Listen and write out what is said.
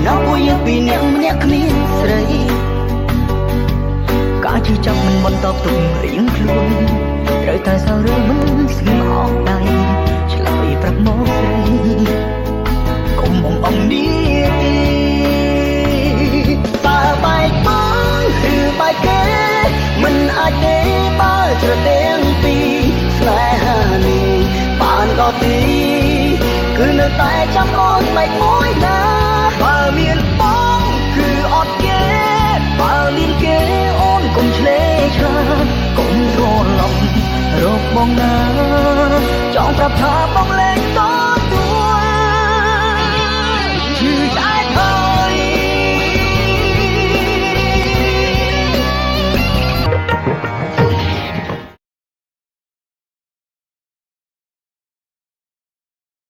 ណាពួកយើងពីរនាក់ម្នាក់គ្មានស្រីការជឿចាប់មិនបន្តទុករៀងខ្លួនត្រូវតែសើរឿងមិនស្ងៀមអស់ដៃឆ្លើយប្រាប់មកស្រីកុំអំនេះតើបែកបងឬបែកគេមិនអាចទេបើត្រទាំងពីរស្នេហានេះបានក៏ទីគឺនៅតែចាំអូនបែកមួយណាបើមានបងគឺអត់គេបើមានគេអូនកុំឆ្លេឆ្លាកុំរលំរកបងណាចង់ប្រាប់ថាបងលែង